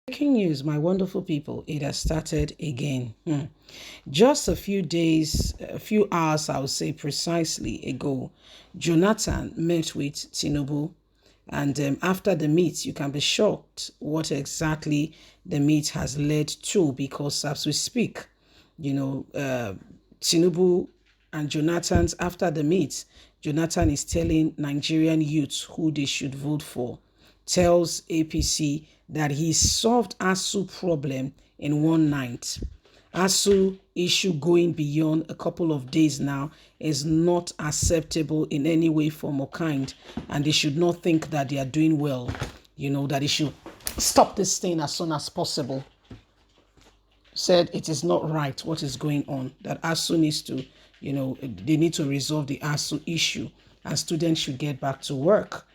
Breaking news, my wonderful people, it has started again. Just a few days, a few hours, I would say precisely ago, Jonathan met with Tinubu. And after the meet, you can be shocked what exactly the meet has led to, because as we speak, Tinubu and Jonathan's after the meet, Jonathan is telling Nigerian youths who they should vote for, tells APC that he solved ASU problem in one night. ASU issue going beyond a couple of days now is not acceptable in any way, form, or kind, and they should not think that they are doing well. That they should stop this thing as soon as possible. Said it is not right what is going on, that ASU needs to, they need to resolve the ASU issue, and students should get back to work,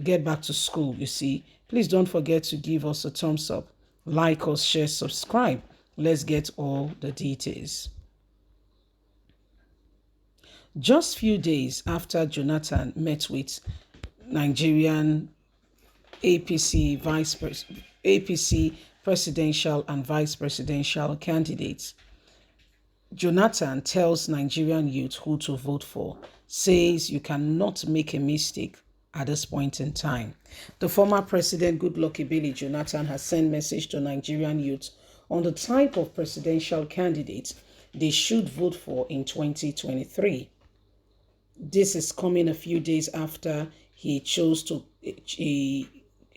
get back to school, you see. Please don't forget to give us a thumbs up, like us, share, subscribe. Let's get all the details. Just few days after Jonathan met with Nigerian APC presidential and vice presidential candidates, Jonathan tells Nigerian youth who to vote for, says you cannot make a mistake at this point in time. The former president, Goodluck Ebele Jonathan, has sent message to Nigerian youth on the type of presidential candidate they should vote for in 2023. This is coming a few days after he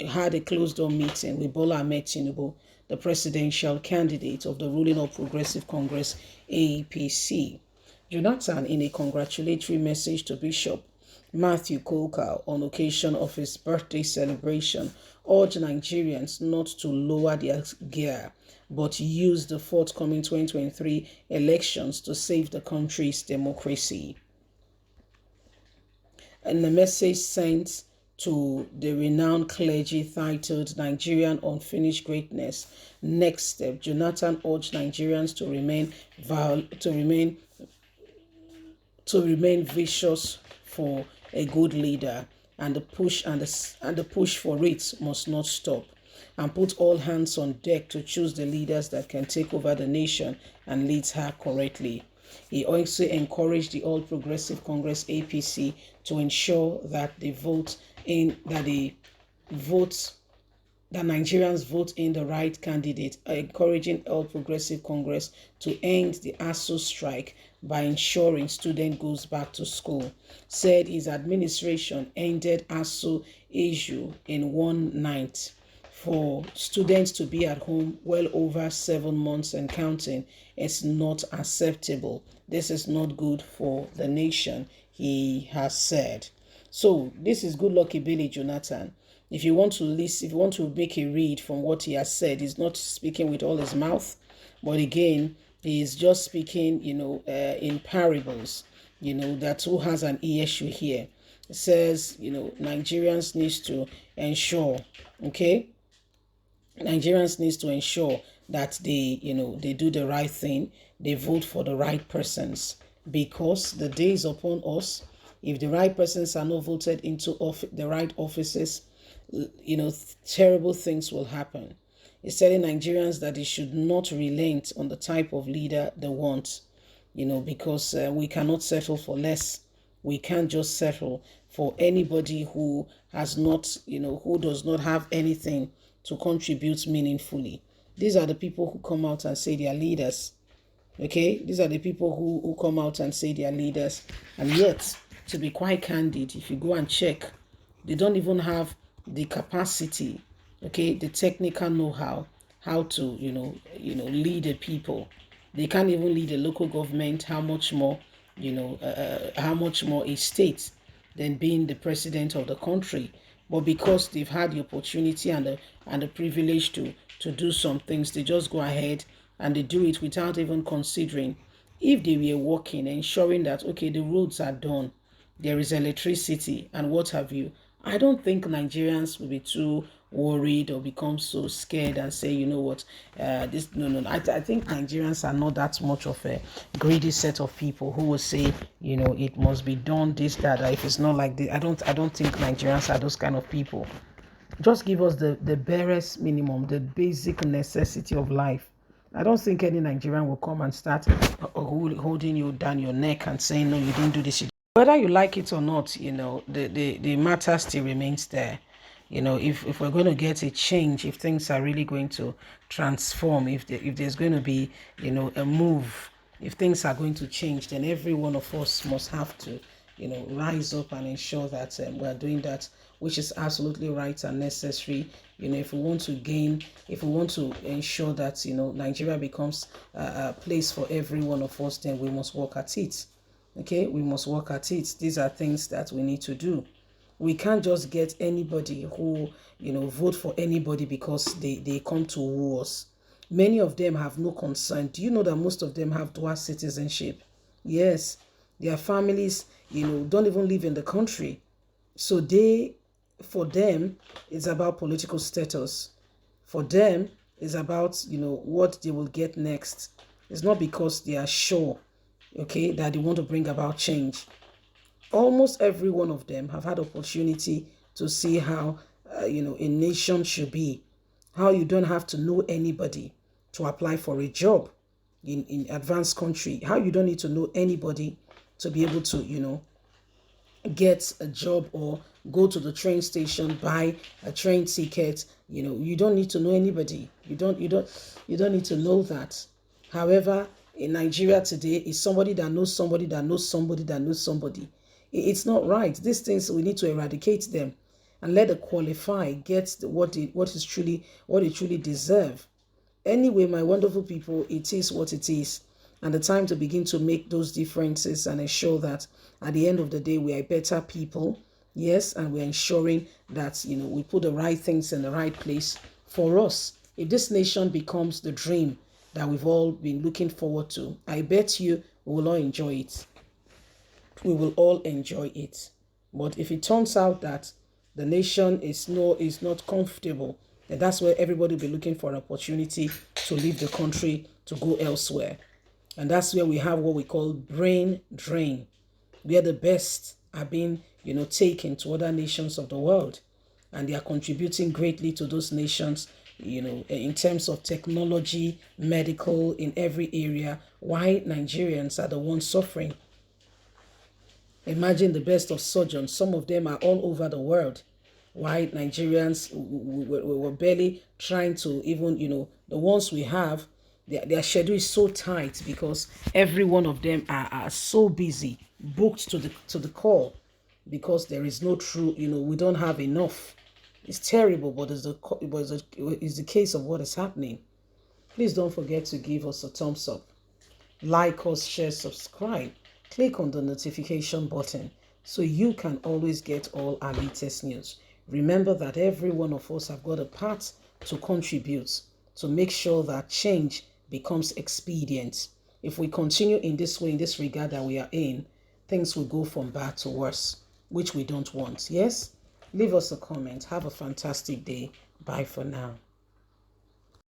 had a closed-door meeting with Bola Ahmed Tinubu, the presidential candidate of the ruling All Progressive Congress, APC. Jonathan, in a congratulatory message to Bishop Matthew Kolka on occasion of his birthday celebration, urged Nigerians not to lower their gear, but use the forthcoming 2023 elections to save the country's democracy. In the message sent to the renowned clergy titled Nigerian Unfinished Greatness, Next Step, Jonathan urged Nigerians to remain vicious for a good leader, and the push for it must not stop, and put all hands on deck to choose the leaders that can take over the nation and lead her correctly. He also encouraged the All Progressive Congress APC to ensure that Nigerians vote in the right candidate, encouraging All Progressive Congress to end the ASU strike by ensuring student goes back to school. Said his administration ended ASU issue in one night. For students to be at home well over 7 months and counting is not acceptable. This is not good for the nation, he has said. So this is Goodluck Ebele Jonathan. If you want to listen, if you want to make a read from what he has said, he's not speaking with all his mouth, but again, he is just speaking, in parables. That who has an issue here. It says, Nigerians needs to ensure, Nigerians needs to ensure that they do the right thing, they vote for the right persons, because the day is upon us. If the right persons are not voted into the right offices, terrible things will happen. It's telling Nigerians that they should not relent on the type of leader they want, because we cannot settle for less. We can't just settle for anybody who has not, who does not have anything to contribute meaningfully. These are the people who come out and say they are leaders. Okay? These are the people who come out and say they are leaders. And yet, to be quite candid, if you go and check, they don't even have the capacity, the technical know-how, how to, lead the people. They can't even lead a local government, how much more a state than being the president of the country. But because they've had the opportunity and the privilege to do some things, they just go ahead and they do it without even considering if they were working, ensuring that, the roads are done, there is electricity and what have you. I don't think Nigerians will be too worried or become so scared and say, no. I think Nigerians are not that much of a greedy set of people who will say, it must be done this, that. If it's not like this, I don't think Nigerians are those kind of people. Just give us the barest minimum, the basic necessity of life. I don't think any Nigerian will come and start holding you down your neck and saying, no, you didn't do this. Whether you like it or not, the matter still remains there. If we're going to get a change, if things are really going to transform, if there's going to be, a move, if things are going to change, then every one of us must have to, rise up and ensure that we're doing that, which is absolutely right and necessary. If we want to gain, if we want to ensure that, Nigeria becomes a place for every one of us, then we must work at it. Okay, we must work at it. These are things that we need to do. We can't just get anybody who, vote for anybody because they come to woo us. Many of them have no concern. Do you know that most of them have dual citizenship? Yes, their families, don't even live in the country. So for them, it's about political status. For them, it's about, what they will get next. It's not because they are sure, okay, that they want to bring about change. Almost every one of them have had opportunity to see how, a nation should be. How you don't have to know anybody to apply for a job in advanced country. How you don't need to know anybody to be able to, get a job or go to the train station, buy a train ticket. You don't need to know anybody. You don't need to know that. However, in Nigeria today, is somebody that knows somebody that knows somebody that knows somebody. It's not right. These things, we need to eradicate them and let the qualified get what they truly deserve. Anyway, my wonderful people, it is what it is. And the time to begin to make those differences and ensure that at the end of the day, we are better people. Yes, and we're ensuring that, we put the right things in the right place for us. If this nation becomes the dream that we've all been looking forward to, I bet you we will all enjoy it. We will all enjoy it. But if it turns out that the nation is not comfortable, then that's where everybody will be looking for an opportunity to leave the country to go elsewhere. And that's where we have what we call brain drain, where the best are being, taken to other nations of the world. And they are contributing greatly to those nations, in terms of technology, medical, in every area. Why Nigerians are the ones suffering. Imagine the best of surgeons. Some of them are all over the world. Why Nigerians were barely trying to even, the ones we have, their schedule is so tight because every one of them are so busy, booked to the call, because there is no true, we don't have enough. It's terrible, but it's the case of what is happening. Please don't forget to give us a thumbs up. Like us, share, subscribe. Click on the notification button so you can always get all our latest news. Remember that every one of us have got a part to contribute to make sure that change becomes expedient. If we continue in this way, in this regard that we are in, things will go from bad to worse, which we don't want. Yes? Leave us a comment. Have a fantastic day. Bye for now.